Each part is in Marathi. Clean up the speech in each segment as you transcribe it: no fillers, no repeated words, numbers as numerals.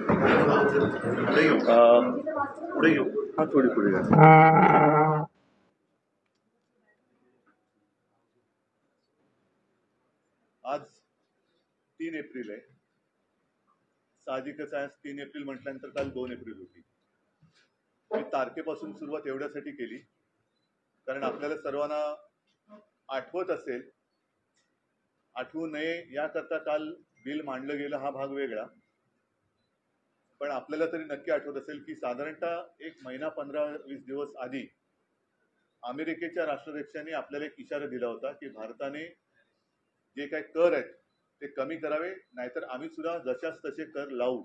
पुढे येऊ पुढे येऊ हा थोडी पुढे जा. आज 3 एप्रिल आहे. साहजिकच आहे 3 एप्रिल म्हटल्यानंतर काल 2 एप्रिल होती. मी तारखेपासून सुरुवात एवढ्यासाठी केली कारण आपल्याला सर्वांना आठवत असेल, आठवू नये याकरता काल बिल मांडलं गेलं हा भाग वेगळा, पण आपल्याला तरी नक्की आठवत असेल की साधारणतः 1 महिना 15-20 दिवस आधी अमेरिकेच्या राष्ट्राध्यक्षांनी आपल्याला एक इशारा दिला होता की भारताने जे काही कर आहेत ते कमी करावे, नाहीतर आम्ही सुद्धा जशाच तसे कर लावू.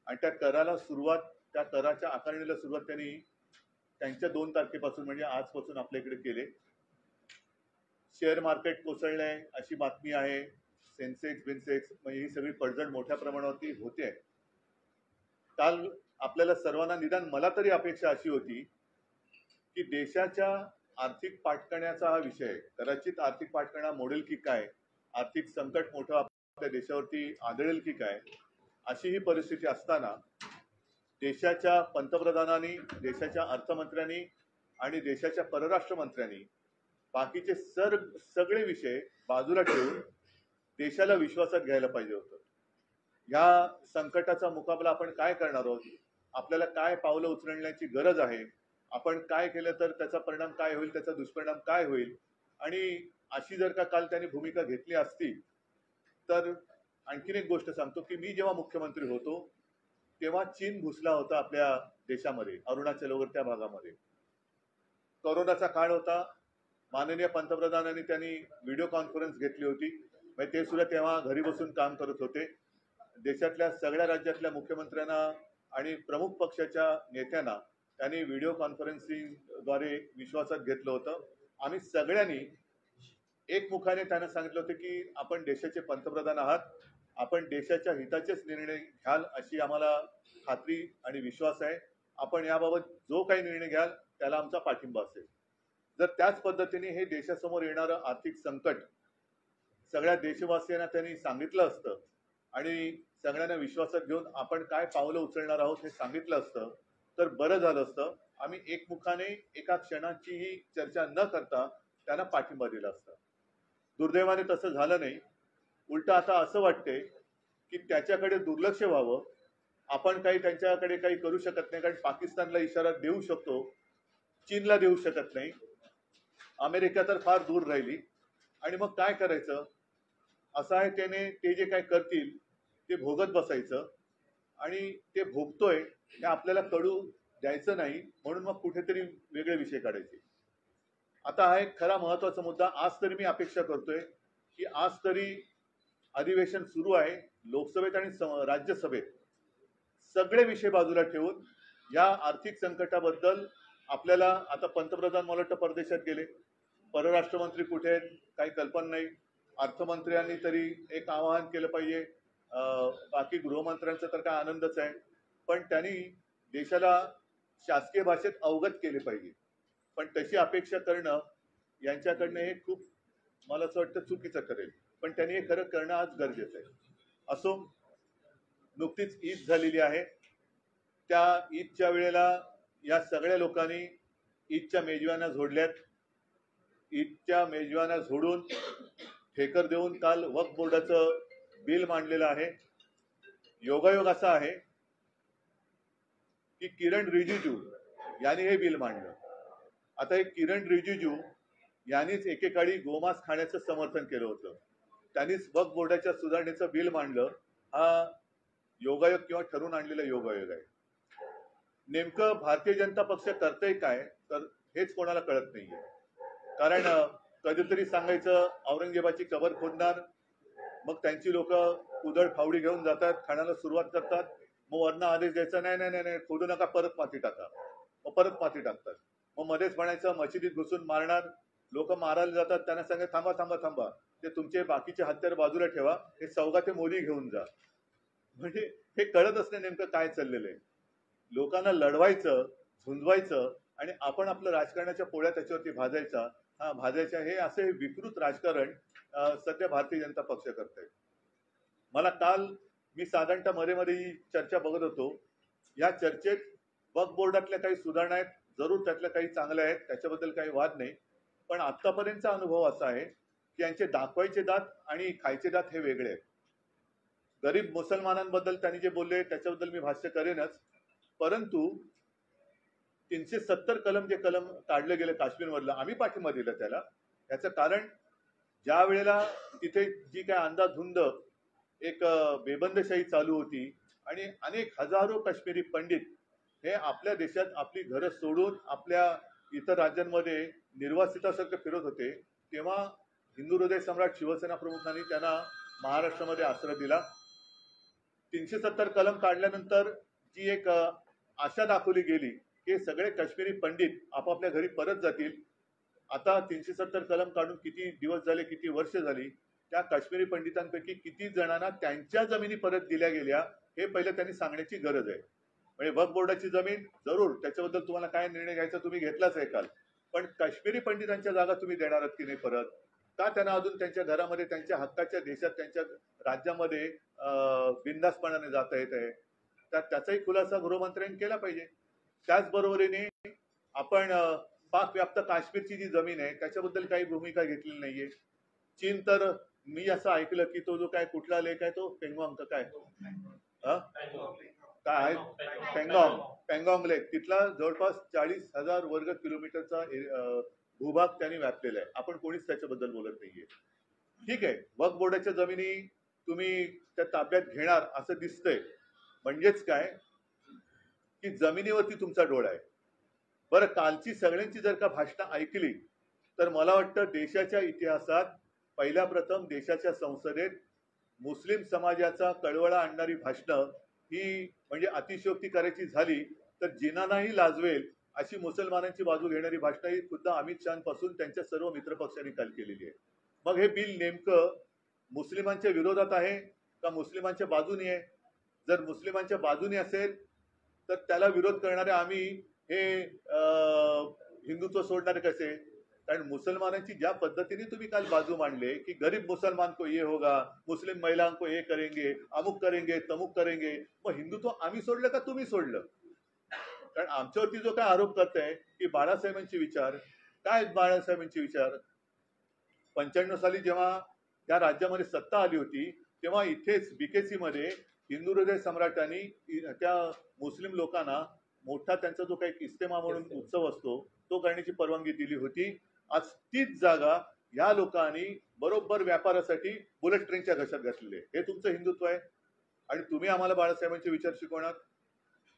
आणि त्या कराला सुरुवात, त्या कराच्या आकारणीला सुरुवात त्यांनी त्यांच्या 2 तारखेपासून म्हणजे आजपासून आपल्या इकडे केले. शेअर मार्केट कोसळलंय अशी बातमी आहे. सेन्सेक्स बिन्सेक्स म्हणजे ही सगळी पडझड मोठ्या प्रमाणावरती होते. काल आपल्याला सर्वांना, निदान मला तरी अपेक्षा अशी होती की देशाच्या आर्थिक पाठकण्याचा हा विषय, कदाचित आर्थिक पाठकणा मोडेल की काय, आर्थिक संकट मोठं आपल्या देशावरती आदळेल की काय, अशी ही परिस्थिती असताना देशाच्या पंतप्रधानांनी, देशाच्या अर्थमंत्र्यांनी आणि देशाच्या परराष्ट्र मंत्र्यांनी बाकीचे सगळे विषय बाजूला ठेवून देशाला विश्वासात घ्यायला पाहिजे होतं. या संकटाचा मुकाबला आपण काय करणार आहोत, आपल्याला काय पावलं उचलण्याची गरज आहे, आपण काय केलं तर त्याचा परिणाम काय होईल, त्याचा दुष्परिणाम काय होईल, आणि अशी जर का काल त्यांनी भूमिका घेतली असती तर आणखीन एक गोष्ट सांगतो की मी जेव्हा मुख्यमंत्री होतो तेव्हा चीन घुसला होता आपल्या देशामध्ये, अरुणाचल वगैरे त्या भागामध्ये. कोरोनाचा काळ होता. माननीय पंतप्रधानांनी त्यांनी व्हिडिओ कॉन्फरन्स घेतली होती, म्हणजे ते सुद्धा तेव्हा घरी बसून काम करत होते. देशातल्या सगळ्या राज्यातल्या मुख्यमंत्र्यांना आणि प्रमुख पक्षाच्या नेत्यांना त्यांनी व्हिडिओ कॉन्फरन्सिंगद्वारे विश्वासात घेतलं होतं. आम्ही सगळ्यांनी एकमुखाने त्यांना सांगितलं होतं की आपण देशाचे पंतप्रधान आहात, आपण देशाच्या हिताचेच निर्णय घ्याल अशी आम्हाला खात्री आणि विश्वास आहे. आपण याबाबत जो काही निर्णय घ्याल त्याला आमचा पाठिंबा असेल. जर त्याच पद्धतीने हे देशासमोर येणारं आर्थिक संकट सगळ्या देशवासियांना त्यांनी सांगितलं असतं आणि सगळ्यांना विश्वासात घेऊन आपण काय पावलं उचलणार आहोत हे सांगितलं असतं तर बरं झालं असतं. आम्ही एकमुखाने एका क्षणाचीही चर्चा न करता त्यांना पाठिंबा दिला असता. दुर्दैवाने तसं झालं नाही. उलट आता असं वाटते की त्याच्याकडे दुर्लक्ष व्हावं. आपण काही त्यांच्याकडे काही करू शकत नाही, कारण पाकिस्तानला इशारा देऊ शकतो, चीनला देऊ शकत नाही, अमेरिका तर फार दूर राहिली. आणि मग काय करायचं, असं आहे त्याने ते जे काय करतील ते भोगत बसायचं आणि ते भोगतोय हे आपल्याला कळू द्यायचं नाही, म्हणून मग कुठेतरी वेगळे विषय काढायचे. आता हा एक खरा महत्वाचा मुद्दा. आज तरी मी अपेक्षा करतोय की आज तरी अधिवेशन सुरू आहे लोकसभेत आणि राज्यसभेत, सगळे विषय बाजूला ठेवून या आर्थिक संकटाबद्दल आपल्याला, आता पंतप्रधान मला वाटतं परदेशात गेले, परराष्ट्र मंत्री कुठे आहेत काही कल्पना नाही, अर्थमंत्र्यांनी तरी एक आवाहन केलं पाहिजे, बाकी गृहमंत्र्यांचा तर काय आनंदच आहे, पण त्यांनी देशाला शासकीय भाषेत अवगत केले पाहिजे. पण तशी अपेक्षा करणं यांच्याकडनं हे खूप मला असं वाटतं चुकीचं करेल. पण त्यांनी हे खरं करणं आज गरजेचं आहे. असो, नुकतीच ईद झालेली आहे. त्या ईदच्या वेळेला या सगळ्या लोकांनी ईदच्या मेजवान्या झोडल्यात. ईदच्या मेजवान्या झोडून ठेकर देऊन काल वक्फ बोर्डाचं बिल मांडलेलं आहे. योगायोग असा आहे की किरण रिजिजू यांनी हे बिल मांडलं. आता हे किरण रिजिजू यांनीच एकेकाळी गोमांस खाण्याचं समर्थन केलं होतं, त्यांनीच वक्फ बोर्डाच्या सुधारणेचं बिल मांडलं. हा योगायोग किंवा ठरवून आणलेला योगायोग आहे. नेमकं भारतीय जनता पक्ष करतंय काय तर हेच कोणाला कळत नाहीये. कारण कधीतरी सांगायचं औरंगजेबाची कबर खोदणार, मग त्यांची लोक उधळ फावडी घेऊन जातात, खाण्याला सुरुवात करतात, मग वरनं आदेश द्यायचा नाही नाही नाही खोदू नका, परत माती टाका, मग परत माती टाकतात. मग मध्येच म्हणायचं मशिदीत घुसून मारणार, लोक मारायला जातात, त्यांना सांगा थांबा थांबा थांबा, ते तुमचे बाकीचे हत्यार बाजूला ठेवा, हे सौगाते मोदी घेऊन जा. म्हणजे हे कळत असणे नेमकं काय चाललेलं आहे. लोकांना लढवायचं, झुंजवायचं आणि आपण आपलं राजकारणाच्या पोळ्या त्याच्यावरती भाजायच्या, हे असे विकृत राजकारण सध्या भारतीय जनता पक्ष करत आहे. मला काल मी साधारणतः मध्ये ही चर्चा बघत होतो. या चर्चेत वक्फ बोर्डातल्या काही सुधारणा आहेत, जरूर त्यातल्या काही चांगल्या आहेत, त्याच्याबद्दल काही वाद नाही. पण आतापर्यंतचा अनुभव असा आहे की यांचे दाखवायचे दात आणि खायचे दात हे वेगळे आहेत. गरीब मुसलमानांबद्दल त्यांनी जे बोलले त्याच्याबद्दल मी भाष्य करेनच, परंतु 370 कलम जे कलम काढले गेले काश्मीरमधलं, आम्ही पाठिंबा दिला त्याला. याचं कारण ज्या वेळेला तिथे जी काय अंधाधुंद एक बेबंदशाही चालू होती आणि अनेक हजारो काश्मीरी पंडित हे आपल्या देशात आपली घरं सोडून आपल्या इतर राज्यांमध्ये निर्वासितासारखं फिरत होते, तेव्हा हिंदू हृदय सम्राट शिवसेना प्रमुखांनी त्यांना महाराष्ट्रामध्ये आश्रय दिला. 370 कलम काढल्यानंतर जी एक आशा दाखवली गेली की सगळे काश्मीरी पंडित आपापल्या घरी परत जातील. आता 370 कलम काढून किती दिवस झाले, किती वर्ष झाली, त्या काश्मीरी पंडितांपैकी किती जणांना त्यांच्या जमिनी परत दिल्या गेल्या हे पहिलं त्यांनी सांगण्याची गरज आहे. म्हणजे वक्फ बोर्डाची जमीन जरूर त्याच्याबद्दल तुम्हाला काय निर्णय घ्यायचा तुम्ही घेतलाच आहे काल, पण काश्मीरी पंडितांच्या जागा तुम्ही देणार आहात की नाही परत? का त्यांना अजून त्यांच्या घरामध्ये, त्यांच्या हक्काच्या देशात, त्यांच्या राज्यामध्ये बिनधास्तपणाने जाता येत आहे? त्याचाही खुलासा गृहमंत्र्यांनी केला पाहिजे. त्याचबरोबरीने आपण पाक व्याप्त काश्मीरची जी जमीन आहे त्याच्याबद्दल काही भूमिका घेतलेली नाहीये. चीन तर मी असं ऐकलं की तो जो काय कुठला लेक आहे तो पेंगॉंग काय काय पेंगॉंग लेक, तिथला जवळपास 40,000 वर्ग किलोमीटरचा भूभाग त्यांनी व्यापलेला आहे. आपण कोणीच त्याच्याबद्दल बोलत नाहीये. ठीक आहे, वक्फ बोर्डाच्या जमिनी तुम्ही त्या ताब्यात घेणार असं दिसतंय, म्हणजेच काय की जमिनीवरती तुमचा डोळा आहे. बरं, कालची सगळ्यांची जर का भाषणं ऐकली तर मला वाटतं देशाच्या इतिहासात पहिल्या प्रथम देशाच्या संसदेत मुस्लिम समाजाचा कळवळा आणणारी भाषणं ही म्हणजे अतिशयोक्ती करायची झाली तर जिनानाही लाजवेल अशी मुसलमानांची बाजू घेणारी भाषणं ही खुद्द अमित शहापासून त्यांच्या सर्व मित्रपक्षांनी काल केलेली आहे. मग हे बिल नेमकं मुस्लिमांच्या विरोधात आहे का मुस्लिमांच्या बाजूने आहे? जर मुस्लिमांच्या बाजूने असेल तर त्याला विरोध करणारे आम्ही हे हिंदुत्व सोडणारे कसे? कारण मुसलमानांची ज्या पद्धतीने तुम्ही काल बाजू मांडले की गरीब मुसलमान को ये होगा, मुस्लिम महिलाओं को ये करेंगे, अमुक करेंगे, तमुक करेंगे, मग हिंदुत्व आम्ही सोडलं का तुम्ही सोडलं? कारण आमच्यावरती जो काय आरोप करताय की बाळासाहेबांचे विचार, काय बाळासाहेबांचे विचार? 95 साली जेव्हा त्या राज्यामध्ये सत्ता आली होती तेव्हा इथेच बीकेसी मध्ये हिंदू हृदय सम्राटांनी त्या मुस्लिम लोकांना मोठा त्यांचा जो काही इस्तेमा म्हणून उत्सव असतो तो करण्याची परवानगी दिली होती. आज तीच जागा या लोकांनी बरोबर व्यापारासाठी बुलेट ट्रेनच्या घशात घातलेली आहे. हे तुमचं हिंदुत्व आहे आणि तुम्ही आम्हाला बाळासाहेबांचे विचार शिकवणार?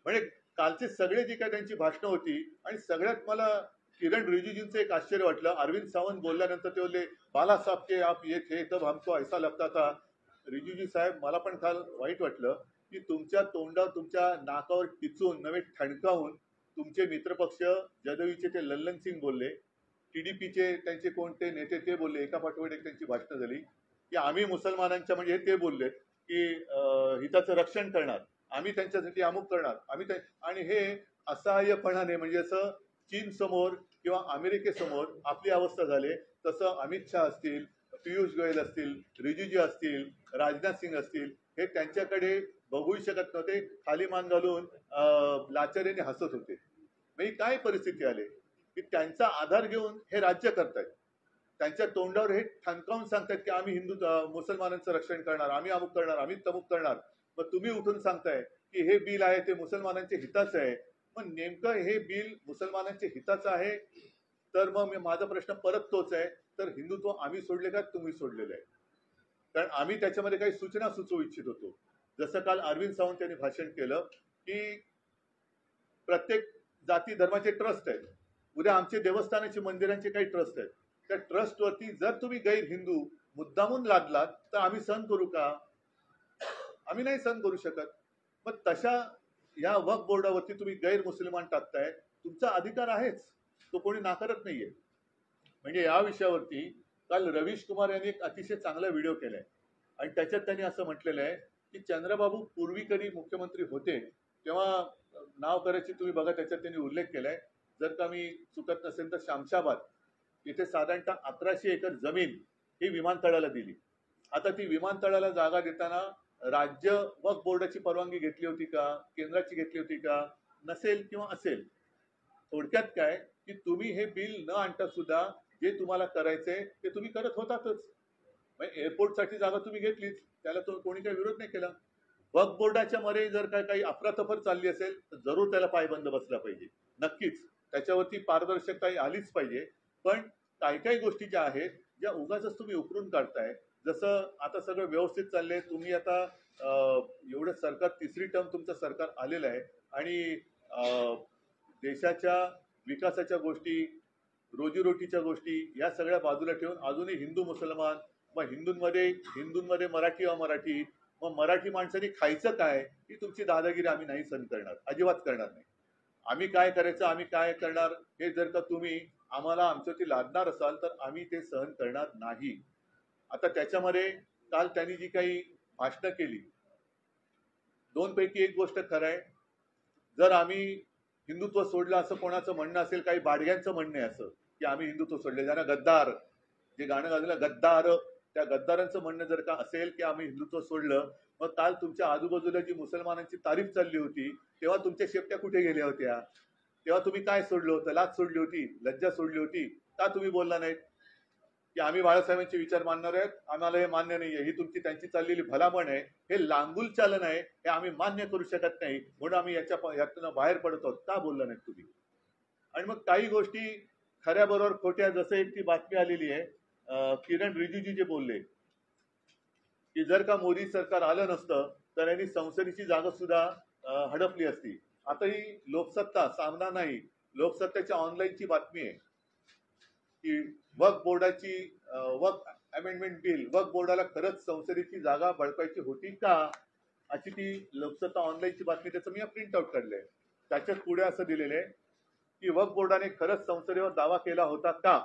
म्हणजे कालचे सगळे जी काय त्यांची भाषणं होती आणि सगळ्यात मला किरण रिजिजूंचं एक आश्चर्य वाटलं. अरविंद सावंत बोलल्यानंतर ते बोलले बाला साहब के आप ये थे तब हमको ऐसा लगता था. रिजिजू साहेब, मला पण काल वाईट वाटलं की तुमच्या तोंडावर, तुमच्या नाकावर टिचून नव्हे ठणकावून तुमचे मित्रपक्ष जदवीचे ते लल्लन सिंग बोलले, टीडीपीचे त्यांचे कोणते नेते ते बोलले, एका पाठोपाठ एक त्यांची भाषणं झाली की आम्ही मुसलमानांच्या, म्हणजे ते बोलले की हिताचं रक्षण करणार, आम्ही त्यांच्यासाठी अमुक करणार, आम्ही आणि हे असहाय्यपणाने म्हणजे असं चीन समोर किंवा अमेरिकेसमोर आपली अवस्था झाली. तसं अमित शहा असतील, पियुष गोयल असतील, रिजिजू असतील, राजनाथ सिंग असतील, हे त्यांच्याकडे बघूही शकत नव्हते, खाली मान घालून लाचारीने हसत होते. म्हणजे काय परिस्थिती आली की त्यांचा आधार घेऊन हे राज्य करतायत, त्यांच्या तोंडावर हे ठणकावून सांगतायत की आम्ही मुसलमानांचं रक्षण करणार, आम्ही अमुक करणार, आम्ही तमुक करणार. मग तुम्ही उठून सांगताय की हे बिल आहे ते मुसलमानांच्या हिताचं आहे. मग नेमकं हे बिल मुसलमानांच्या हिताचं आहे तर मग माझा प्रश्न परत तोच आहे, तर हिंदुत्व आम्ही सोडले का तुम्ही सोडलेलं आहे? कारण आम्ही त्याच्यामध्ये काही सूचना सुचवू इच्छित होतो. जसं काल अरविंद सावंत यांनी भाषण केलं की प्रत्येक जाती धर्माचे ट्रस्ट आहेत, उद्या आमचे देवस्थानाचे, मंदिरांचे काही ट्रस्ट आहेत, त्या ट्रस्टवरती जर तुम्ही गैर हिंदू मुद्दामून लादलात तर आम्ही सहन करू का? आम्ही नाही सहन करू शकत. मग तशा या वक्फ बोर्डावरती तुम्ही गैर मुसलमान टाकताय, तुमचा अधिकार आहेच, तो कोणी नाकारत नाहीये. म्हणजे या विषयावरती काल रवीश कुमार यांनी एक अतिशय चांगला व्हिडिओ केलाय आणि त्याच्यात त्यांनी असं म्हटलेलं आहे की चंद्रबाबू पूर्वी कधी मुख्यमंत्री होते तेव्हा नाव करायची तुम्ही बघा, त्याच्यात त्यांनी उल्लेख केलाय, जर का मी चुकत नसेल तर शामशाबाद इथे साधारणतः 1100 एकर जमीन ही विमानतळाला दिली. आता ती विमानतळाला जागा देताना राज्य वक्फ बोर्डाची परवानगी घेतली होती का, केंद्राची घेतली होती का, नसेल किंवा असेल. थोडक्यात काय की तुम्ही हे बिल न आणता सुद्धा जे तुम्हाला करायचंय ते तुम्ही करत होतातच. म्हणजे एअरपोर्टसाठी जागा तुम्ही घेतलीच, त्याला तो कोणी काही विरोध नाही केला. वक्फ बोर्डाच्या मध्ये जर काही अफरातफर चालली असेल तर जरूर त्याला पायबंद बसला पाहिजे, नक्कीच त्याच्यावरती पारदर्शकता आलीच पाहिजे. पण काही गोष्टी ज्या आहेत ज्या उगाच तुम्ही उकरून काढताय, जसं आता सगळं व्यवस्थित चाललंय, तुम्ही आता एवढं सरकार तिसरी टर्म तुमचं सरकार आलेलं आहे आणि देशाच्या विकासाच्या गोष्टी, रोजीरोटीच्या गोष्टी या सगळ्या बाजूला ठेवून अजूनही हिंदू मुसलमान, मग हिंदूंमध्ये मराठी अमराठी, मग मराठी माणसांनी खायचं काय, ही तुमची दादागिरी आम्ही नाही सहन करणार, अजिबात करणार नाही. आम्ही काय करायचं, आम्ही काय करणार, हे जर का तुम्ही आम्हाला आमच्यावरती लादणार असाल तर आम्ही ते सहन करणार नाही. आता त्याच्यामध्ये काल त्यांनी जी काही भाषणं केली, दोनपैकी एक गोष्ट खरं आहे, जर आम्ही हिंदुत्व सोडलं असं कोणाचं म्हणणं असेल, काही बाडग्यांचं म्हणणं आहे असं की आम्ही हिंदुत्व सोडले, ज्यांना गद्दार जे गाणं गाजलं गद्दार, त्या गद्दारांचं म्हणणं जर का असेल की आम्ही हिंदुत्व सोडलं, मग काल तुमच्या आजूबाजूला जी मुसलमानांची तारीफ चालली होती तेव्हा तुमच्या शेपट्या कुठे गेल्या होत्या? तेव्हा तुम्ही काय सोडलं होतं? लाज सोडली होती, लज्जा सोडली होती का? तुम्ही बोलला नाहीत की आम्ही बाळासाहेबांचे विचार मानणार आहेत, आम्हाला हे मान्य नाहीये, ही तुमची त्यांची चाललेली भलामण आहे, हे लांगुल चालन आहे, हे आम्ही मान्य करू शकत नाही, म्हणून आम्ही यातून बाहेर पडत आहोत, का बोलला नाहीत तुम्ही? आणि मग काही गोष्टी खऱ्या बरोबर खोट्या, जसं एक ती बातमी आलेली आहे, किरण रिजिजू जे बोलले की जर का मोदी सरकार आलं नसतं तर यांनी संसदेची जागा सुद्धा हडपली असती. आता ही लोकसत्ता सामना नाही, लोकसत्तेच्या ऑनलाईनची बातमी आहे की वक्फ बोर्डाची वक्फ अमेंडमेंट बिल, वक्फ बोर्डाला खरंच संसदेची जागा बळकायची होती का, अशी ती लोकसत्ता ऑनलाईनची बातमी, त्याचं मी प्रिंट आउट काढलंय. त्याच्यात पुढे असं दिलेलं आहे की वक्फ बोर्डाने खरंच संसदेवर दावा केला होता का.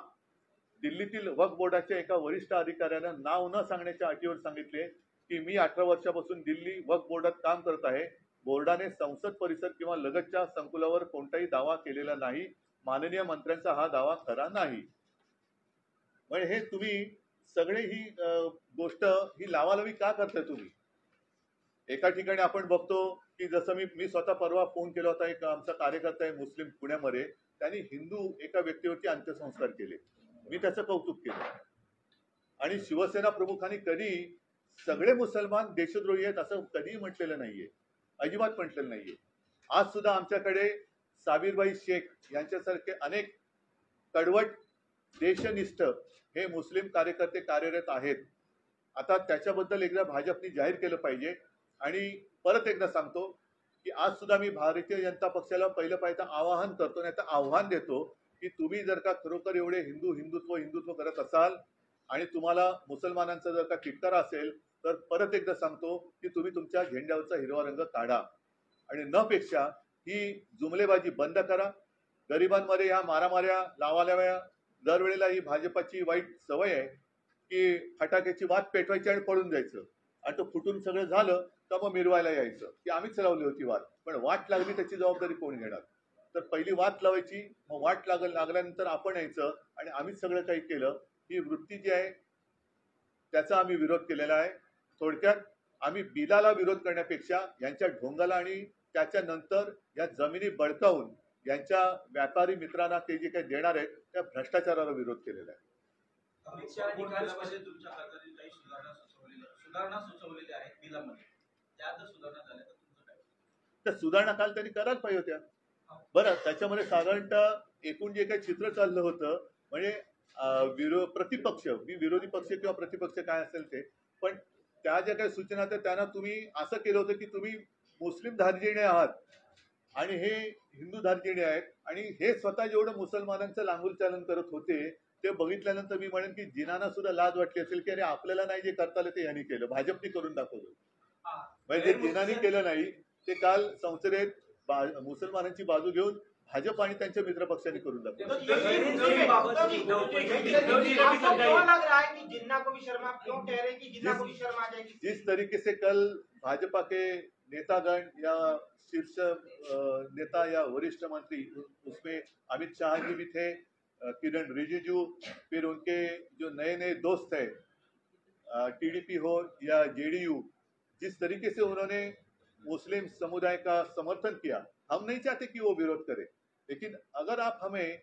दिल्लीतील वक्फ बोर्डाच्या एका वरिष्ठ अधिकाऱ्यानं नाव न सांगण्याच्या अटीवर सांगितले की मी 18 वर्षापासून दिल्ली वक्फ बोर्डात काम करत आहे. बोर्डाने संसद परिसर किंवा लगतच्या संकुलावर कोणताही दावा केलेला नाही. माननीय मंत्र्यांचा हा दावा खरा नाही. म्हणजे हे तुम्ही सगळे ही गोष्ट ही लावालावी का करताय तुम्ही? एका ठिकाणी आपण बघतो की जसं मी स्वतः परवा फोन केला होता, एक आमचा कार्यकर्ता आहे मुस्लिम पुण्यामध्ये, त्यांनी हिंदू एका व्यक्तीवरती अंत्यसंस्कार केले, मी त्याचं कौतुक केलं. आणि शिवसेना प्रमुखांनी कधी सगळे मुसलमान देशद्रोही आहेत असं कधीही म्हटलेलं नाहीये, अजिबात म्हटलेलं नाहीये. आज सुद्धा आमच्याकडे साबिरबाई शेख यांच्यासारखे अनेक कडवट देशनिष्ठ हे मुस्लिम कार्यकर्ते कार्यरत आहेत. आता त्याच्याबद्दल एकदा भाजपने जाहीर केलं पाहिजे. आणि परत एकदा सांगतो की आज सुद्धा मी भारतीय जनता पक्षाला पहिलं पाहिजे आवाहन करतो, नाही तर आव्हान देतो की तुम्ही जर का खरोखर एवढे हिंदुत्व करत असाल आणि तुम्हाला मुसलमानांचा जर का तिटकारा असेल तर परत एकदा सांगतो की तुम्ही तुमच्या झेंड्यावरचा हिरवा रंग काढा आणि न पेक्षा ही जुमलेबाजी बंद करा. गरिबांमध्ये ह्या मारामाऱ्या लावाल्याव्या दरवेळेला ही भाजपाची वाईट सवय आहे की फटाक्याची वात पेटवायची आणि पळून जायचं, आणि तो फुटून सगळं झालं तर मग मिरवायला यायचं की आम्हीच लावली होती वाट. पण वाट लागली त्याची जबाबदारी कोण घेणार? तर पहिली वाट लावायची, मग वाट लागल्यानंतर आपण यायचं आणि आम्हीच सगळं काही केलं. ही वृत्ती जी आहे त्याचा आम्ही विरोध केलेला आहे. थोडक्यात आम्ही बिलाला विरोध करण्यापेक्षा यांच्या ढोंगाला आणि त्याच्यानंतर या जमिनी बळकावून यांच्या व्यापारी मित्रांना ते जे काही देणार आहेत त्या भ्रष्टाचाराला विरोध केलेला आहे. अमित शहा निकालामध्ये तुमच्या खात्यातील काही सुधारणा सुचवलेल्या आहेत बिलामध्ये, त्या जर सुधारणा झाल्या तर तुमचं काय? त्या सुधारणा काल त्यांनी करायला पाहिजे होत्या. बरं, त्याच्यामध्ये साधारणतः एकूण जे काही चित्र चाललं होतं म्हणजे प्रतिपक्ष, मी विरोधी पक्ष किंवा प्रतिपक्ष काय असेल ते, पण त्या ज्या काही सूचना होत्या त्यांना तुम्ही असं केलं होतं की तुम्ही मुस्लिम धार्जिणे आहात आणि हे हिंदू धार्जिणे आहेत आणि हे स्वतः जेवढं मुसलमानांचं लांगुल चालन करत होते ते बघितल्यानंतर मी म्हणेन की जिनांना सुद्धा लाज वाटली असेल की अरे आपल्याला नाही जे करता आलं ते यांनी केलं, भाजपने करून दाखवलं. म्हणजे जे जिनांनी केलं नाही ते काल संसदेत मुसलमानांची बाजू घेऊन भाजप आणि त्यांच्या मित्र पक्षांनी करून दाखवलं. जिस तरीके से कल भाजपा के नेतागण या शीर्ष नेता या वरिष्ठ मंत्री, उसमें अमित शाह जी भी थे, किरण रिजिजू, फिर उनके जो नए नए दोस्त है टीडीपी हो या जेडीयू, जिस तरीके से उन्होंने मुस्लिम समुदाय का समर्थन किया, हम नहीं चाहते कि वो विरोध करे, लेकिन अगर आप हमें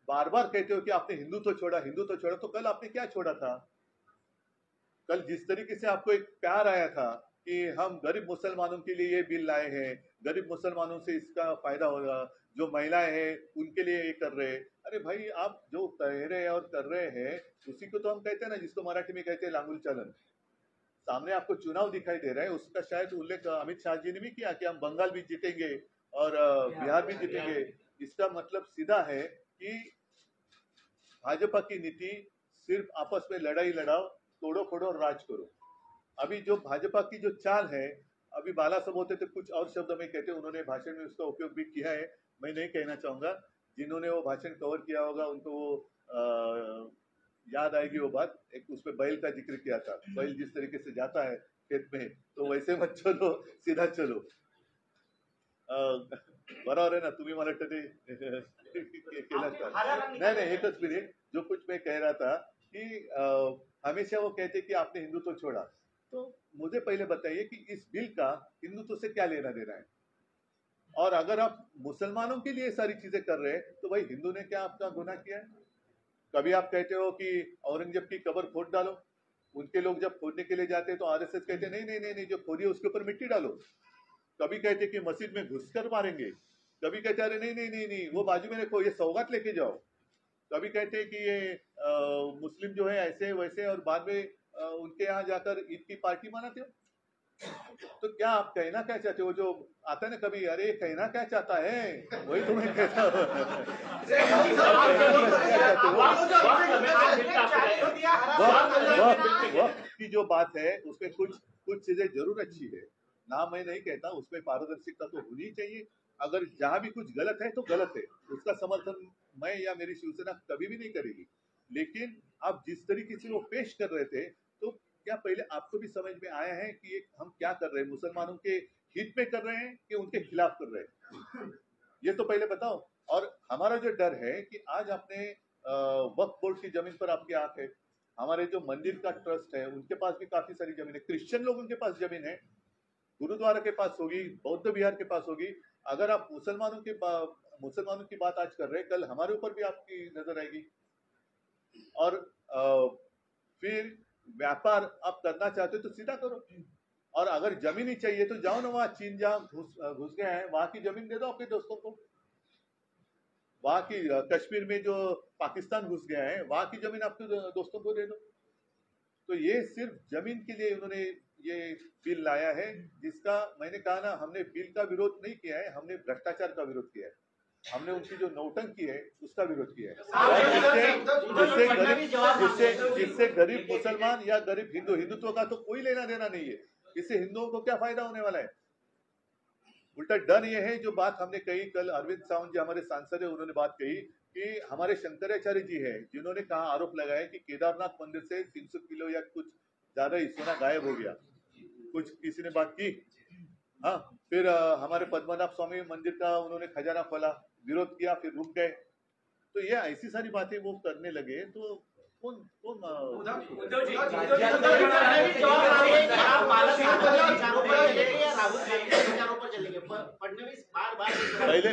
बार बार कहते हो कि आपने हिंदुत्व छोड़ा, हिंदुत्व छोड़ा, तो कल आपने क्या छोड़ा था? कल जिस तरीके से आपको एक प्यार आया था कि हम गरीब मुसलमानों के लिए ये बिल लाए हैं, गरीब मुसलमानों से इसका फायदा होगा, जो महिलाएं हैं उनके लिए ये कर रहे हैं। अरे भाई, आप जो कह रहे हैं और कर रहे हैं उसी को तो हम कहते हैं ना, जिसको मराठी में कहते हैं लांगुल चालन। सामने आपको चुनाव दिखाई दे रहा है, उसका शायद उल्लेख अमित शाह जी ने भी किया कि हम बंगाल भी जीतेंगे और बिहार भी जीतेंगे। इसका मतलब सीधा है कि भाजपा की नीति सिर्फ आपस में लड़ाई लड़ाओ, तोड़ो फोड़ो और राज करो। अभी जो भाजपा की जो चाल है, अभी बाला साहब होते तो कुछ और शब्द में कहते, उन्होंने भाषण में उसका उपयोग भी किया है, मैं नहीं कहना चाहूंगा। जिन्होंने वो भाषण कवर किया होगा उनको वो याद आएगी वो बात। एक उसमें बैल का जिक्र किया था, बैल जिस तरीके से जाता है खेत में, तो वैसे मत चलो, सीधा चलो। बरोबर आहे ना? तुम्ही मला वाटतं ते केलं का? नहीं, एकच मिनिट। जो कुछ मैं कह रहा था कि हमेशा वो कहते कि आपने हिंदुत्व छोड़ा, तो मुझे पहले बताइए कि इस बिल का हिंदुत्व से क्या लेना देना है? और अगर आप मुसलमानों के लिए सारी चीजें कर रहे हैं, तो भाई हिंदू ने क्या आपका गुनाह किया है? कभी आप कहते हो कि औरंगजेब की कब्र खोद डालो, उनके लोग जब खोदने के लिए जाते हैं तो आरएसएस कहते नहीं नहीं नहीं नहीं, जो खोदी है उसके ऊपर मिट्टी डालो। कभी कहते कि मस्जिद में घुसकर मारेंगे, कभी कहते अरे नहीं नहीं नहीं नहीं, वो बाजू में रखो, ये सौगात लेके जाओ। कभी कहते हैं कि ये मुस्लिम जो है ऐसे वैसे, और बाद में उनके यहाँ जाकर ईद की पार्टी मनाते हो। तो क्या आप कहना क्या चाहते हो? जो आता है ना कभी, अरे कहना क्या चाहता है, वही तुम्हें कहता वक्त की जो बात है उसमें कुछ चीजें जरूर अच्छी है ना, मैं नहीं कहता, उसमें पारदर्शिता तो होनी चाहिए। अगर जहां भी कुछ गलत है तो गलत है, उसका समर्थन मैं या मेरी शिवसेना कभी भी नहीं करेगी। लेकिन आप जिस तरीके से वो पेश कर रहे थे, तो क्या पहले आपको भी समझ में आया है कि हम क्या कर रहे हैं? मुसलमानों के हित में कर रहे हैं कि उनके खिलाफ कर रहे हैं? ये तो पहले बताओ। और हमारा जो डर है कि आज आपने वक्फ बोर्ड की जमीन पर आपकी आंख है, हमारे जो मंदिर का ट्रस्ट है उनके पास भी काफी सारी जमीन है, क्रिश्चियन लोगों के पास जमीन है, गुरुद्वारा के पास होगी, बौद्ध विहार के पास होगी। अगर आप मुसलमानों की बात आज कर रहे हैं, कल हमारे ऊपर भी आपकी नजर आएगी। और फिर व्यापार आप करना चाहते हो तो सीधा करो, और अगर जमीन ही चाहिए तो जाओ ना, वहां चीन जहां घुस गए हैं वहां की जमीन दे दो अपने दोस्तों को। वहां की कश्मीर में जो पाकिस्तान घुस गया है वहां की जमीन आपके दोस्तों को दे दो। तो ये सिर्फ जमीन के लिए उन्होंने ये बिल लाया है, जिसका मैंने कहा ना, हमने बिल का विरोध नहीं किया है, हमने भ्रष्टाचार का विरोध किया है, हमने उनकी जो नौटंकी है उसका विरोध किया है। जिससे गरीब मुसलमान या गरीब हिंदुत्व का तो कोई लेना देना नहीं है। इससे हिंदुओं को क्या फायदा होने वाला है? उल्टा डर ये है, जो बात हमने कही कल, अरविंद सावंत जी हमारे सांसद है, उन्होंने बात कही कि हमारे शंकराचार्य जी है जिन्होंने कहा, आरोप लगाया कि केदारनाथ मंदिर से 300 किलो या कुछ ज्यादा ही सोना गायब हो गया। कुछ किसी ने बात की? हाँ। फिर हमारे पद्मनाभ स्वामी मंदिर का उन्होंने खजाना खोला, विरोध किया, फिर रुक गए। तो ये ऐसी सारी बातें वो करने लगे, तो कौन कौन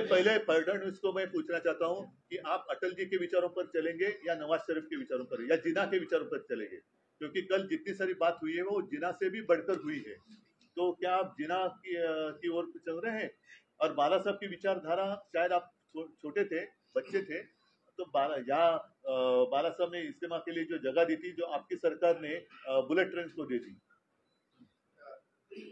पहले फडणवीस को मैं पूछना चाहता हूँ कि आप अटल जी के विचारों पर चलेंगे या नवाज शरीफ के विचारों पर या जिना के विचारों पर चलेंगे? क्योंकि कल जितनी सारी बात हुई है वो जिना से भी बढ़कर हुई है। तो क्या आप जिना की ओर चल रहे हैं? और बाला साहब की विचारधारा, शायद आप छोटे थे, बच्चे थे, तो बाला साहब ने इस्तेमा के लिए जो जगह दी थी, जो आपकी सरकार ने बुलेट ट्रेन को दे दी।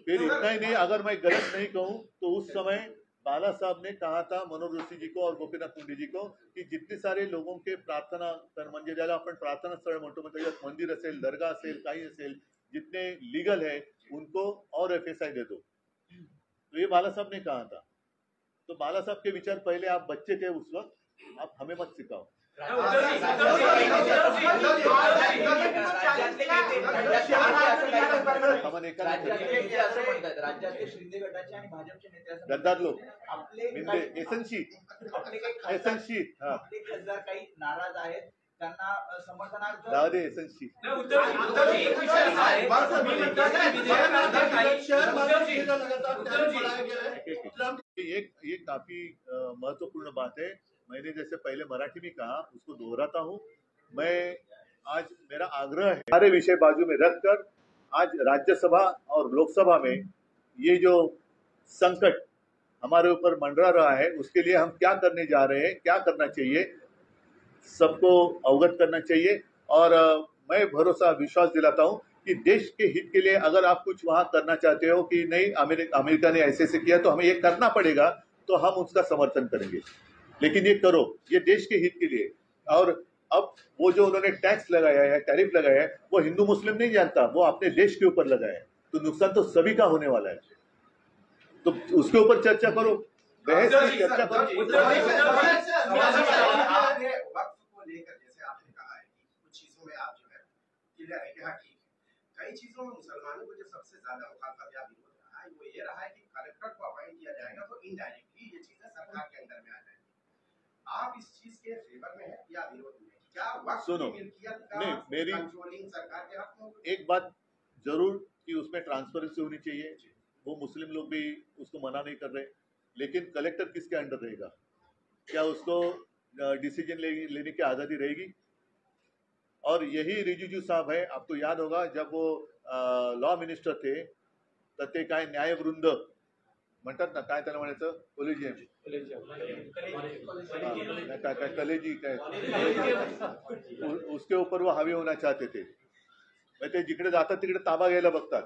फिर इतना ही नहीं, अगर मैं गलत नहीं कहूं तो उस समय बाला साहब ने कहा था मनोहर जोशी जी को और गोपीनाथ मुंडे जी को कि जितने सारे लोगों के प्रार्थना म्हणजे ज्याला आपण प्रार्थना स्थळ म्हणतो, मतलब मंदिर असेल, दरगाह असेल, काही असेल, जितने लीगल है उनको और FSI दे दो। तो ये बाला साहब ने कहा था। तो बाला साहब के विचार, पहले आप बच्चे थे उस वक्त, आप हमें मत सिखाओ। गद्दार लोक आपले खासदार काही नाराज आहेत, त्यांना समर्थनार्थ जाऊ दे एसएनसी. नाही, उद्धवजी, एक विषय असा आहे, तुम्ही म्हणता की विधेयकानंतर काही ये काफी महत्वपूर्ण बात है. मैंने जैसे पहले मराठी में कहा उसको दोहराता हूँ. मैं आज मेरा आग्रह है सारे विषय बाजू में रखकर आज राज्यसभा और लोकसभा में ये जो संकट हमारे ऊपर मंडरा रहा है उसके लिए हम क्या करने जा रहे हैं, क्या करना चाहिए, सबको अवगत करना चाहिए. और मैं भरोसा विश्वास दिलाता हूं कि देश के हित के लिए अगर आप कुछ वहां करना चाहते हो कि नहीं अमेरिका ने ऐसे किया तो हमें ये करना पड़ेगा, तो हम उसका समर्थन करेंगे. लेकिन ये करो, ये देश के हित के लिए. और अब वो जो उन्होंने टैक्स लगाया है, टैरिफ लगाया है, वो हिंदू मुस्लिम नहीं जानता, वो अपने देश के ऊपर लगाया है. तो नुकसान तो सभी का होने वाला है. तो उसके ऊपर चर्चा करो, बहस की चर्चा करो. लेकर जैसे आपने कहा है कि कुछ चीजों में आप जो है क्लियर है कि हाँ ठीक है, कई चीजों में मुसलमानों को जो सबसे ज्यादा मुखालफत या विरोध रहा है वो ये रहा है कि कलेक्टर को अपॉइंट किया जाएगा तो इनडायरेक्टली ये चीजें सरकार के अंदर में आ जाएंगी. आप इस चीज के फेवर में है या विरोध में? क्या वक्त सुनो, की मिल्कियत का नहीं, मेरी कंट्रोलिंग सरकार के हाथ में होगी? एक बात जरूर कि उसमें ट्रांसपेरेंसी होनी चाहिए. वो मुस्लिम लोग भी उसको मना नहीं कर रहे, लेकिन कलेक्टर किसके अंडर रहेगा? क्या उसको डिसीजन लेने की आज़ादी रहेगी? और यही रिजिजू साहब है, आपको याद होगा जब वो लॉ मिनिस्टर थे तर ते काय न्यायवृंद म्हणतात ना, काय त्याला म्हणायचं, कोलेजियम, काय कलेजी काय, उसके ऊपर वो हावी होना चाहते थे. ते जिकडे जातात तिकडे ताबा घ्यायला बघतात.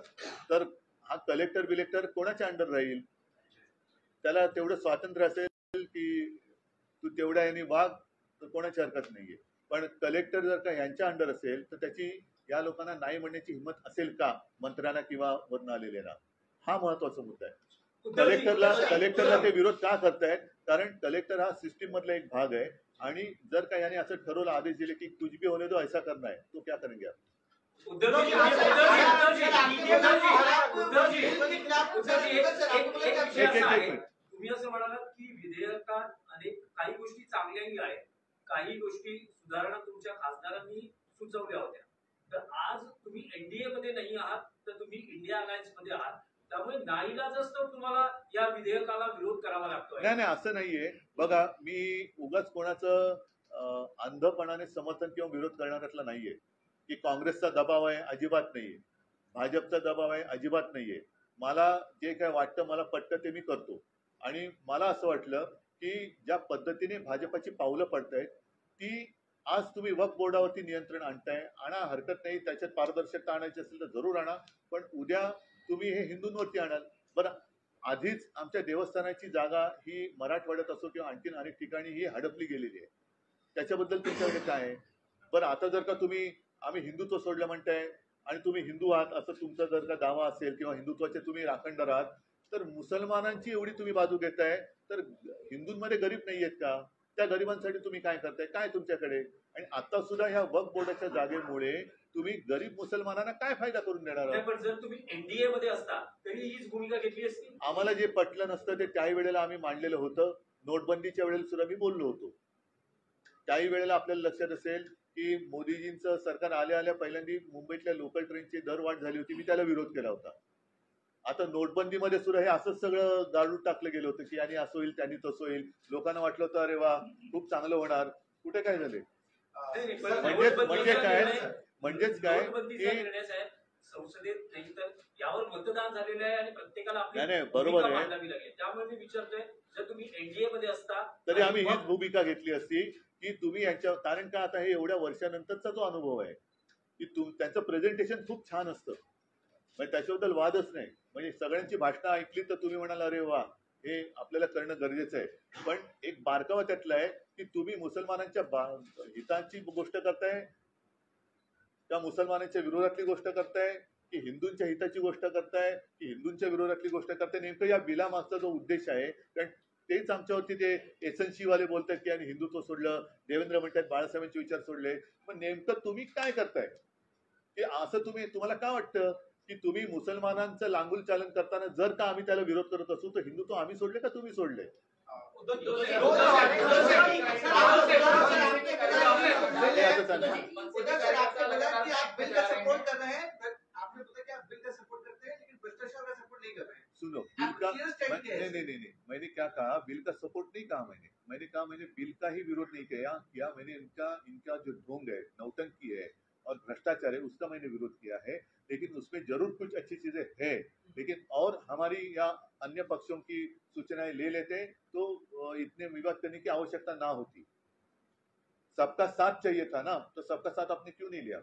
तर हा कलेक्टर बिलेक्टर कोणाच्या अंडर राहील? त्याला तेवढं स्वातंत्र्य असेल की तू तेवढ्या यांनी वाघ, तर कोणाची हरकत नाहीये. पण कलेक्टर जर का यांच्या अंडर असेल तर त्याची या लोकांना नाही म्हणण्याची हिंमत असेल का मंत्र्यांना किंवा वरून आलेल्यांना? हा महत्वाचा मुद्दा आहे. कलेक्टरला ते विरोध का करतायत? कारण कलेक्टर हा सिस्टीम मधला एक भाग आहे. आणि जर का याने असं ठरवलं, आदेश दिले की कुछ भी होने दो, ऐसा करना है, तो क्या करेंगे आप? तुम्ही असं म्हणालात की विधेयकात अनेक काही गोष्टी चांगल्याही आहेत, काही गोष्टी सुधारणा तुमच्या खासदारांनी सुचवल्या होत्या. तर आज तुम्ही एनडीए मध्ये नाही आहात, तर तुम्ही इंडिया अलायन्स मध्ये आहात, त्यामुळे नाईलाजास्तव तुम्हाला या विधेयकाला विरोध करावा लागतोय. नाही नाही, असं नाहीये. बघा, मी उगाच कोणाचं अंधपणाने समर्थन किंवा विरोध करणाऱ्यातला नाहीये. की काँग्रेसचा दबाव आहे, अजिबात नाहीये. भाजपचा दबाव आहे, अजिबात नाहीये. मला जे काय वाटतं, मला पटतं ते मी करतो. आणि मला असं वाटलं की ज्या पद्धतीने भाजपाची पावलं पडतायत ती, आज तुम्ही वक्फ बोर्डावरती नियंत्रण आणताय, आणा, हरकत नाही. त्याच्यात पारदर्शकता आणायची असेल तर जरूर आणा, पण उद्या तुम्ही हे हिंदूंवरती आणाल. बरं, आधीच आमच्या देवस्थानाची जागा ही मराठवाड्यात असो किंवा आणखीन अनेक ठिकाणी ही हडपली गेलेली आहे. त्याच्याबद्दल तुमच्याकडे काय आहे? बरं, आता जर का तुम्ही आम्ही हिंदुत्व सोडलं म्हणताय आणि तुम्ही हिंदू आहात असं तुमचा जर का दावा असेल किंवा हिंदुत्वाचे तुम्ही राखणदार आहात, तर मुसलमानांची एवढी तुम्ही बाजू घेताय, तर हिंदूंमध्ये गरीब नाही आहेत का? त्या गरिबांसाठी तुम्ही काय करताय? काय तुमच्याकडे? आणि आता सुद्धा ह्या वक्फ बोर्डाच्या जागेमुळे तुम्ही गरीब मुसलमानांना काय फायदा करून देणार आहात? पण जर तुम्ही एनडीए मध्ये असता तरी हीच भूमिका घेतली असती. आम्हाला जे पटलं नसतं ते त्याही वेळेला आम्ही मांडलेलं होतं. नोटबंदीच्या वेळेला सुद्धा मी बोललो होतो. त्याही वेळेला आपल्याला लक्षात असेल की मोदीजींचं सरकार आल्या पहिल्यांदा मुंबईतल्या लोकल ट्रेनची दरवाढ झाली होती, मी त्याला विरोध केला होता. आता नोटबंदीमध्ये सुद्धा हे असंच सगळं गाडून टाकलं गेलं होतं की आणि असं होईल, त्यांनी तसं होईल. लोकांना वाटलं होतं अरे वा खूप चांगलं होणार. कुठे काय झाले? म्हणजेच काय की संसदेत नाही तर यावर मतदान झालेलं आहे आणि प्रत्येकाला आपली बरोबर आहे. मांडावी लागेल. त्यामुळे मी विचारतोय, जर तुम्ही एनडीए मध्ये असता तरी आम्ही हीच भूमिका घेतली असती की तुम्ही यांच्या, कारण का आता हे एवढ्या वर्षानंतरचा जो अनुभव आहे की त्यांचं प्रेझेंटेशन खूप छान असतं, म्हणजे त्याच्याबद्दल वादच नाही. म्हणजे सगळ्यांची भाषणं ऐकली तर तुम्ही म्हणाल अरे वा हे आपल्याला करणं गरजेचं आहे. पण एक बारकावा त्यातला आहे की तुम्ही मुसलमानांच्या हिताची गोष्ट करताय का मुसलमानांच्या विरोधातली गोष्ट करताय की हिंदूंच्या हिताची गोष्ट करताय की हिंदूंच्या विरोधातली गोष्ट करताय? नेमकं या बिलामागचा जो उद्देश आहे, कारण तेच आमच्यावरती ते एसएनसी वाले बोलतात की आणि हिंदुत्व सोडलं, देवेंद्र म्हणतात बाळासाहेबांचे विचार सोडले. पण नेमकं तुम्ही काय करताय की असं तुम्हाला काय वाटतं की तुम्ही मुसलमानांचं लांगुल चालन करताना जर का आम्ही त्याला विरोध करत असू तर हिंदुत्व आम्ही सोडले का तुम्ही सोडले? सुनो, बिल का नहीं, मैंने क्या कहा, बिल का सपोर्ट नहीं कहा मैंने कहा मैंने बिल का ही विरोध नहीं किया मैंने इनका जो ढोंग है, नौटंकी है और भ्रष्टाचार है उसका मैंने विरोध किया है। लेकिन उसमें जरूर कुछ अच्छी चीजें है, लेकिन और हमारी या अन्य पक्षों की सूचनाएं ले लेते तो इतने विवाद करने की आवश्यकता ना होती। सबका साथ चाहिए था ना, तो सबका साथ आपने क्यों नहीं लिया?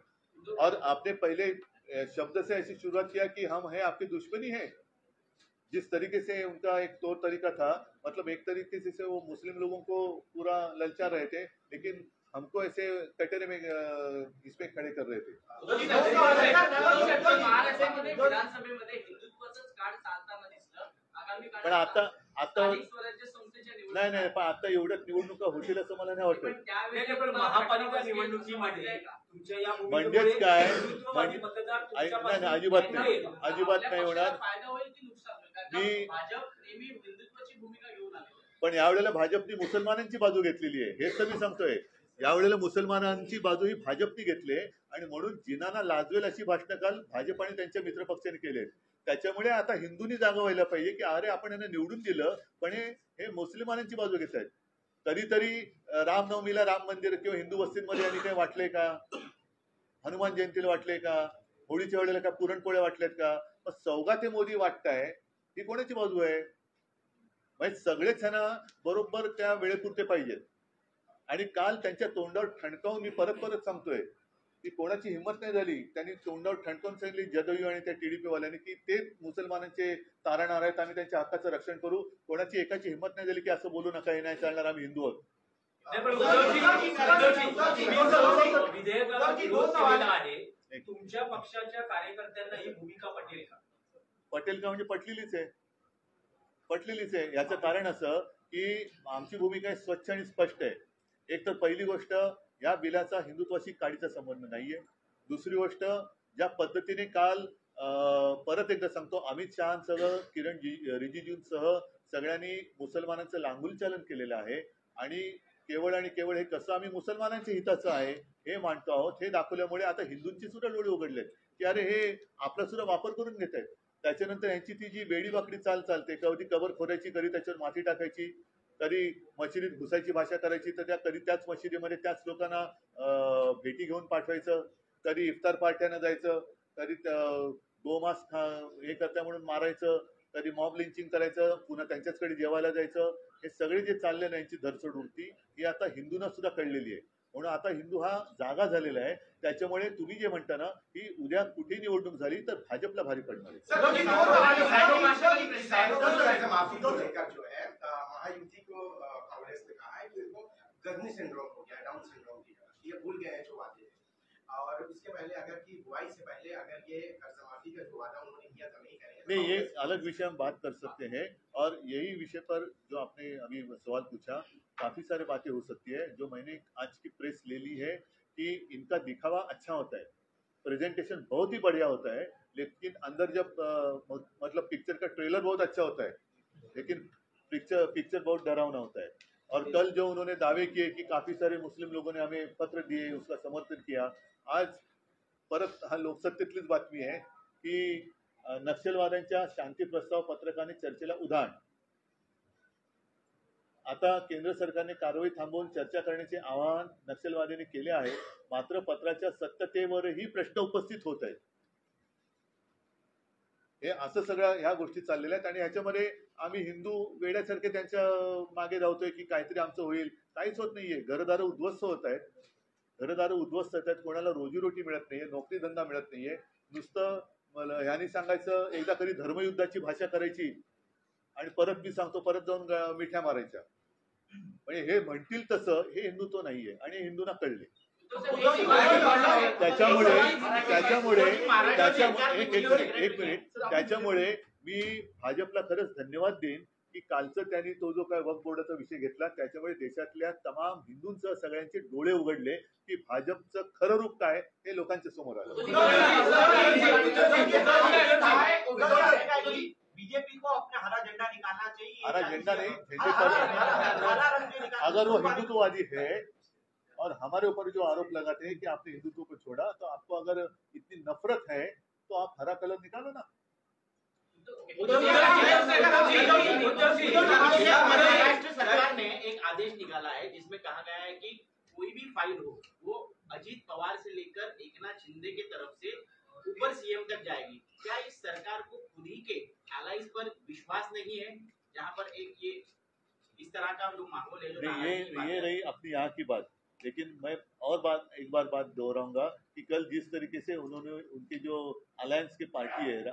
और आपने पहले शब्द से ऐसी शुरुआत किया कि हम हैं आपके दुश्मनी है। जिस तरीके से उनका एक तौर तरीका था, मतलब एक तरीके से वो मुस्लिम लोगों को पूरा ललचा रहे थे, लेकिन हमको ऐसे कटोरे में इसमें खड़े कर रहे थे। पण आता नाही पण आता एवढ्याच निवडणुका होतील असं मला नाही वाटत। पण महापालिका निवडणुकीमध्ये तुमच्या या म्हणजेच काय, हिंदुत्ववादी मतदार तुमच्या नाही अजिबात नाही होणार। पण यावेळेला भाजपने मुसलमानांची बाजू घेतलेली आहे, हेच तर मी सांगतोय। यावेळेला मुसलमानांची बाजू ही भाजपने घेतली आणि म्हणून जिनांना लाजवेल अशी भाषणं काल भाजप आणि त्यांच्या मित्रपक्षाने केले। त्याच्यामुळे आता हिंदूंनी जागा व्हायला पाहिजे की अरे आपण यांना निवडून दिलं, पण हे मुसलमानांची बाजू घेत आहेत। कधीतरी रामनवमीला राम मंदिर किंवा हिंदू वस्तींमध्ये यांनी काही वाटलंय का? हनुमान जयंतीला वाटलंय का? होळीच्या वेळेला का पुरणपोळ्या वाटल्यात का? मग सौगा ते मोदी वाटताय, ही कोणाची बाजू आहे? म्हणजे सगळेच जण बरोबर त्या वेळेपुरते पाहिजेत। आणि काल त्यांच्या तोंडावर ठणकावून मी परत सांगतोय की कोणाची हिंमत नाही झाली, त्यांनी तोंडावर ठणकावून सांगितली जदयू आणि त्या टीडीपी वाल्यांनी की ते मुसलमानांचे तारणहार आहेत, आम्ही त्यांच्या हक्काचं रक्षण करू। कोणाची एकाची हिंमत नाही झाली की असं बोलू नका, हे नाही चालणार, आम्ही हिंदू आहोत। तुमच्या पक्षाच्या कार्यकर्त्यांना ही भूमिका पटेल का? पटेल का म्हणजे पटलेलीच आहे। याचं कारण असं की आमची भूमिका स्वच्छ आणि स्पष्ट आहे। एक तर पहिली गोष्ट, या बिलाचा हिंदुत्वाशी काडीचा संबंध नाहीये। दुसरी गोष्ट, ज्या पद्धतीने काल परत एकदा सांगतो, अमित शहांसह किरण रिजिजूंसह सगळ्यांनी मुसलमानांचं लांगुल चालन केलेलं आहे आणि केवळ हे कसं आम्ही मुसलमानांच्या हिताचं आहे हे मानतो आहोत, हे दाखवल्यामुळे आता हिंदूंची सुद्धा डोळे उघडलेत की अरे हे आपला सुद्धा वापर करून घेत आहेत। त्याच्यानंतर यांची ती जी वेडी वाकडी चालते, कधी कबर खोदायची, कधी त्याच्यावर माती टाकायची, कधी मशिदीत घुसायची भाषा करायची, तर कधी त्याच मशिदीमध्ये त्याच लोकांना भेटी घेऊन पाठवायचं, कधी इफ्तार पार्ट्यानं जायचं, कधी गोमांस हे करता म्हणून मारायचं, कधी मॉब लिंचिंग करायचं, पुन्हा त्यांच्याचकडे जेवायला जायचं। हे सगळे जे चालले ना, यांची धरसड उडती ही आता हिंदूंना सुद्धा कळलेली आहे। म्हणून आता हिंदू हा जागा झालेला आहे। त्याच्यामुळे तुम्ही जे म्हणता ना की उद्या कुठे निवडणूक झाली तर भाजपला भारी पडणार आहे। महायुति को कांग्रेस ने कहा है कि उनको गजनी सिंड्रोम हो गया, डाउन सिंड्रोम की तरह, ये भूल गए हैं जो वादे हैं। और उसके पहले अगर की बुआई से पहले अगर ये कर्जमाफी का जो वादा उन्होंने किया था नहीं करेंगे, नहीं, ये अलग विषय हम बात कर सकते हैं। और यही विषय पर जो आपने अभी सवाल पूछा, काफी सारी बातें हो सकती है। जो मैंने आज की प्रेस ले ली है कि इनका दिखावा अच्छा होता है, प्रेजेंटेशन बहुत ही बढ़िया होता है, लेकिन अंदर जब मतलब पिक्चर का ट्रेलर बहुत अच्छा होता है, लेकिन पिक्चर बहुत डरावना होता है। और कल जो उन्होंने दावे किए कि काफी सारे मुस्लिम लोगों ने हमें पत्र दिए, उसका समर्थन किया, आज परत हा लोकसत्तेतलीच बातमी आहे की नक्षलवाद्यांच्या शांती प्रस्ताव पत्रकाने चर्चेला उधाण। आता केंद्र सरकारने कारवाई थांबवून चर्चा करण्याचे आवाहन नक्षलवाद्यांनी केले आहे, मात्र पत्राच्या सत्यतेवरही प्रश्न उपस्थित होत आहेत। हे असं सगळं ह्या गोष्टी चाललेल्या आहेत आणि ह्याच्यामध्ये आम्ही हिंदू वेड्यासारखे त्यांच्या मागे धावतोय की काहीतरी आमचं होईल, काहीच होत नाहीये। घरदार उद्ध्वस्त होत आहेत, कोणाला रोजीरोटी मिळत नाहीये, नोकरी धंदा मिळत नाहीये। नुसतं ह्यांनी सांगायचं एकदा कधी धर्मयुद्धाची भाषा करायची आणि परत मी सांगतो परत जाऊन मिठ्या मारायच्या, म्हणजे हे म्हणतील तसं हे हिंदुत्व नाहीये आणि हिंदूंना कळले। त्याच्यामुळे मी भाजपला खरंच धन्यवाद देईन की कालचं त्यांनी तो जो काय वक्फ बोर्डाचा विषय घेतला, त्याच्यामुळे देशातल्या तमाम हिंदूंसह सगळ्यांचे डोळे उघडले की भाजपचं खरं रूप काय हे लोकांच्या समोर आलं। बीजेपी को अपना हरा झंडा निकालना चाहिए। हरा झंडा नहीं, झंडे हरा पर रंग जो निकालना, अगर वो हिंदुत्ववादी है और हमारे ऊपर जो आरोप लगाते हैं कि आपने हिंदुत्व को छोड़ा, तो आपको अगर इतनी नफरत है तो आप हरा कलर निकालो ना। महाराष्ट्र सरकार ने एक आदेश निकाला है जिसमें कहा गया है कि कोई भी फाइल हो वो अजीत पवार से लेकर एकनाथ शिंदे के तरफ से ऊपर सीएम तक जाएगी। क्या इस सरकार को खुद ही के एलाइज पर विश्वास नहीं है, जहां पर एक ये इस तरह का जो माहौल है जो नहीं, ये रही अपनी यहाँ की बात। लेकिन मैं और एक बार बात दोहराऊंगा कि कल जिस तरीके से उन्होंने उनकी जो अलायंस की पार्टी है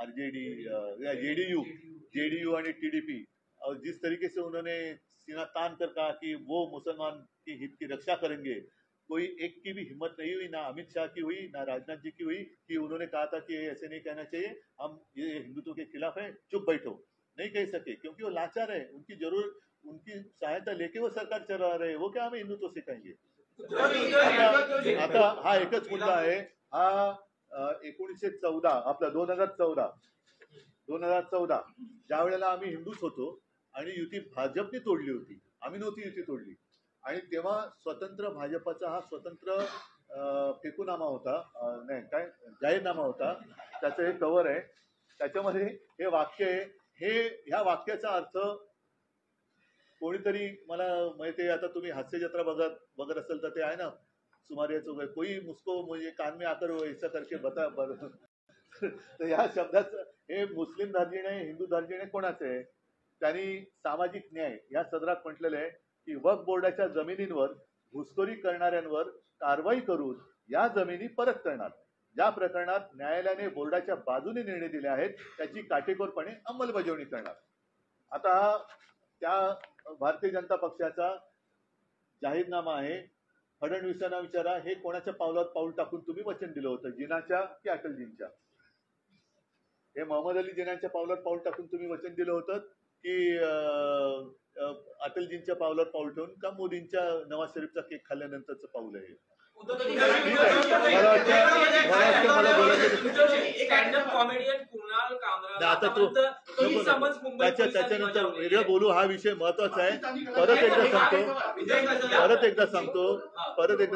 आरजेडी या जेडीयू आणि टीडीपी, और जिस तरीके से उन्होंने सीना तान कर कहा कि वो मुसलमान के हित की रक्षा करेंगे, कोई एक की भी हिम्मत नहीं हुई, ना अमित शाह की हुई, ना राजनाथ जी की हुई, कि उन्होंने कहा था कि ऐसे नहीं कहना चाहिए, हम ये हिंदुत्व के खिलाफ है, चुप बैठो। नहीं कह सके क्योंकि वो लाचार है, उनकी सहायता लेके वो सरकार चला रहे हैं, वो क्या हमें हिंदुत्व सिखाएंगे। आता हा एकच मुद्दा आहे, हा 1914 आपला 2014 ज्या वेळेला आम्ही हिंदूच होतो आणि युती भाजपने तोडली होती, आम्ही नव्हती युती तोडली, आणि तेव्हा स्वतंत्र भाजपाचा हा स्वतंत्र फेकूनामा होता, नाही काय जाहीरनामा होता, त्याचं हे कव्हर आहे, त्याच्यामध्ये हे वाक्य आहे, ह्या वाक्याचा अर्थ कोणीतरी मला माहिती, आता तुम्ही हास्य जत्रा बघत असेल तर ते आहे ना, सुमारियाचं वगैरे, कोई मुझको मुझे कान में आकर ऐसा करके बता तर या शब्दाचं हे मुस्लिम धार्जिणे हिंदू धार्जिणे कोणाचे आहे? त्यांनी सामाजिक न्याय या सदरात म्हटलेलं आहे की वक्फ बोर्डाच्या जमिनींवर घुसखोरी करणाऱ्यांवर कारवाई करून या जमिनी परत करणार, ज्या प्रकरणात न्यायालयाने बोर्डाच्या बाजूने निर्णय दिले आहेत त्याची काटेकोरपणे अंमलबजावणी करणार। आता हा त्या भारतीय जनता पक्षाचा जाहीरनामा आहे। फडणवीसांना विचारा, हे कोणाच्या पावलात पाऊल टाकून तुम्ही वचन दिलं होतं, जिनाच्या की अटलजींच्या? हे मोहम्मद अली जिनाच्या पावलात पाऊल टाकून तुम्ही वचन दिलं होतं की अटलजींच्या पावलात पाऊल ठेवून, का मोदींच्या नवाज शरीफचा केक खाल्ल्यानंतरचं पाऊल आहे? त्याच्यानंतर वेगळं बोलू, हा विषय महत्वाचा आहे। परत एकदा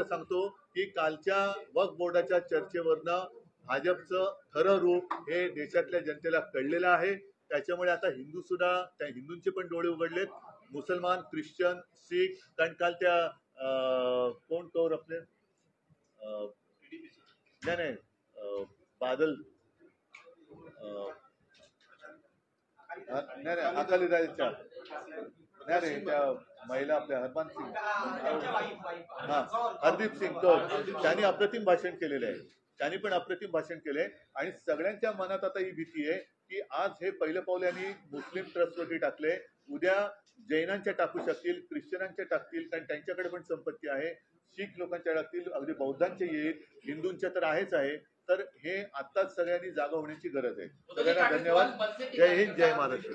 सांगतो की कालच्या वक्फ बोर्डाच्या चर्चेवरनं भाजपचं खरं रूप हे देशातल्या जनतेला कळलेलं आहे। त्याच्यामुळे आता हिंदू सुद्धा, त्या हिंदूंचे पण डोळे उघडलेत, मुसलमान, ख्रिश्चन, शीख, कारण काल त्या कोण कौर आपले नाही बादल नाही अकालीदळच्या नाही त्या महिला आपल्या हरदीप सिंग कौर, त्यांनी अप्रतिम भाषण केलेलं आहे, त्यांनी पण अप्रतिम भाषण केलंय। आणि सगळ्यांच्या मनात आता ही भीती आहे की आज हे पहिलं पाऊल यांनी मुस्लिम ट्रस्टवरती टाकले, उद्या जैनांच्या टाकू शकतील, ख्रिश्चनांच्या टाकतील, कारण त्यांच्याकडे पण संपत्ती आहे, शीख लोकांच्या टाकतील, अगदी बौद्धांचे येईल, हिंदूंच्या तर आहेच आहे। तर हे आत्ताच सगळ्यांनी जागा होण्याची गरज आहे। सगळ्यांना धन्यवाद। जय हिंद, जय महाराष्ट्र।